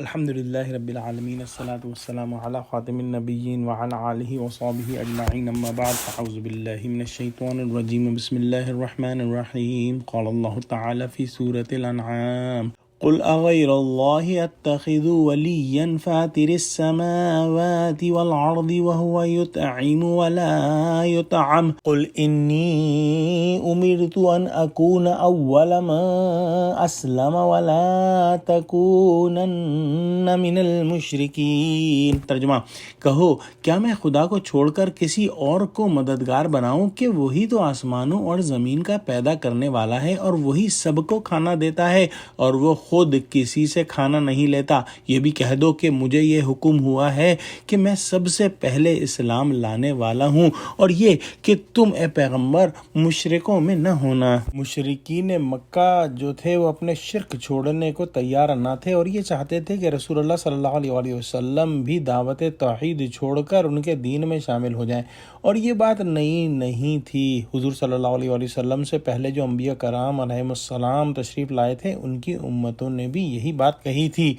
الحمد للہ رب العالمین الصلاۃ والسلام علی خاتم النبیین وعلی آلہ وصحبہ اجمعین اما بعد فاعوذ باللہ من الشیطان الرجیم بسم اللہ الرحمن الرحیم قال اللہ تعالی فی سورۃ الانعام قل اغیر اللہ اتخذ ولیا فاطر السماوات والارض وهو يطعم ولا يطعم قل انی امرت ان اکون اول من اسلم ولا تکونن من المشرکین۔ ترجمہ: کہو کیا میں خدا کو چھوڑ کر کسی اور کو مددگار بناؤں کہ وہی تو آسمانوں اور زمین کا پیدا کرنے والا ہے اور وہی سب کو کھانا دیتا ہے اور وہ خود کسی سے کھانا نہیں لیتا۔ یہ بھی کہہ دو کہ مجھے یہ حکم ہوا ہے کہ میں سب سے پہلے اسلام لانے والا ہوں، اور یہ کہ تم اے پیغمبر مشرکوں میں نہ ہونا۔ مشرکین مکہ جو تھے وہ اپنے شرک چھوڑنے کو تیار نہ تھے، اور یہ چاہتے تھے کہ رسول اللہ صلی اللہ علیہ وسلم بھی دعوت توحید چھوڑ کر ان کے دین میں شامل ہو جائیں، اور یہ بات نئی نہیں تھی۔ حضور صلی اللہ علیہ وسلم سے پہلے جو انبیاء کرام علیہم السلام تشریف لائے تھے ان کی امتوں نے بھی یہی بات کہی تھی۔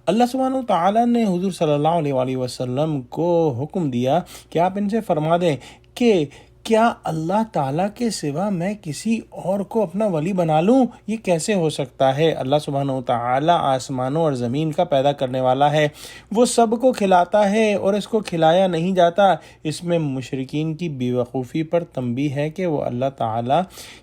اللہ سبحانہ وتعالیٰ نے حضور صلی اللہ علیہ وسلم کو حکم دیا کہ آپ ان سے فرما دیں کہ کیا اللہ تعالیٰ کے سوا میں کسی اور کو اپنا ولی بنا لوں؟ یہ کیسے ہو سکتا ہے؟ اللہ سبحانہ وتعالیٰ آسمانوں اور زمین کا پیدا کرنے والا ہے، وہ سب کو کھلاتا ہے اور اس کو کھلایا نہیں جاتا۔ اس میں مشرکین کی بے وقوفی پر تنبیہ ہے کہ وہ اللہ تعالیٰ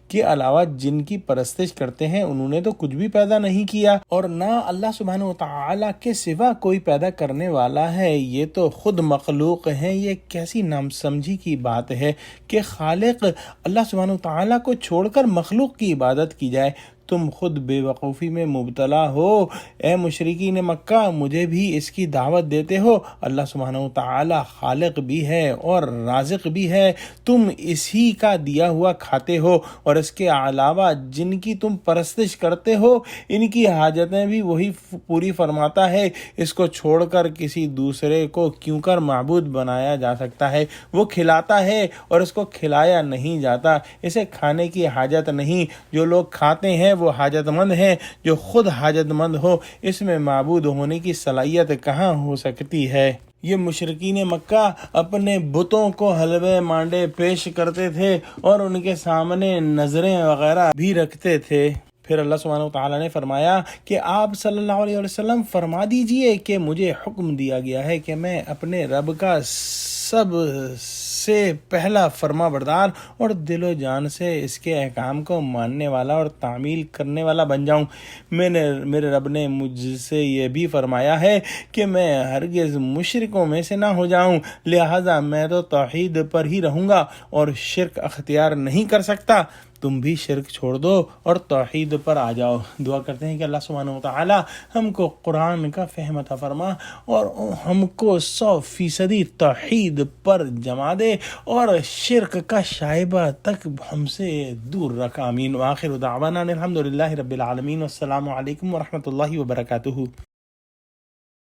کے علاوہ جن کی پرستش کرتے ہیں انہوں نے تو کچھ بھی پیدا نہیں کیا، اور نہ اللہ سبحانہ وتعالیٰ کے سوا کوئی پیدا کرنے والا ہے، یہ تو خود مخلوق ہیں۔ یہ کیسی ناسمجھی کی بات ہے کہ خالق اللہ سبحانہ وتعالیٰ کو چھوڑ کر مخلوق کی عبادت کی جائے۔ تم خود بے وقوفی میں مبتلا ہو اے مشرکین مکہ، مجھے بھی اس کی دعوت دیتے ہو۔ اللہ سبحانہ وتعالیٰ خالق بھی ہے اور رازق بھی ہے، تم اسی کا دیا ہوا کھاتے ہو، اور اس کے علاوہ جن کی تم پرستش کرتے ہو ان کی حاجتیں بھی وہی پوری فرماتا ہے۔ اس کو چھوڑ کر کسی دوسرے کو کیوں کر معبود بنایا جا سکتا ہے؟ وہ کھلاتا ہے اور اس کو کھلایا نہیں جاتا، اسے کھانے کی حاجت نہیں۔ جو لوگ کھاتے ہیں وہ حاجت مند ہیں، جو خود حاجت مند ہو اس میں معبود ہونے کی صلاحیت کہاں ہو سکتی ہے؟ یہ مشرکین مکہ اپنے بتوں کو حلوے مانڈے پیش کرتے تھے اور ان کے سامنے نظریں وغیرہ بھی رکھتے تھے۔ پھر اللہ سبحانہ وتعالیٰ نے فرمایا کہ آپ صلی اللہ علیہ وسلم فرما دیجئے کہ مجھے حکم دیا گیا ہے کہ میں اپنے رب کا سب سے پہلا فرما بردار اور دل و جان سے اس کے احکام کو ماننے والا اور تعمیل کرنے والا بن جاؤں۔ میرے رب نے مجھ سے یہ بھی فرمایا ہے کہ میں ہرگز مشرکوں میں سے نہ ہو جاؤں، لہٰذا میں تو توحید پر ہی رہوں گا اور شرک اختیار نہیں کر سکتا۔ تم بھی شرک چھوڑ دو اور توحید پر آ جاؤ۔ دعا کرتے ہیں کہ اللہ سبحانہ وتعالی ہم کو قرآن کا فہم عطا فرما اور ہم کو 100% توحید پر جما دے اور شرک کا شائبہ تک ہم سے دور رکھ۔ آمین۔ وآخر دعوانا الحمد للہ رب العالمین۔ السلام علیکم ورحمۃ اللہ وبرکاتہ۔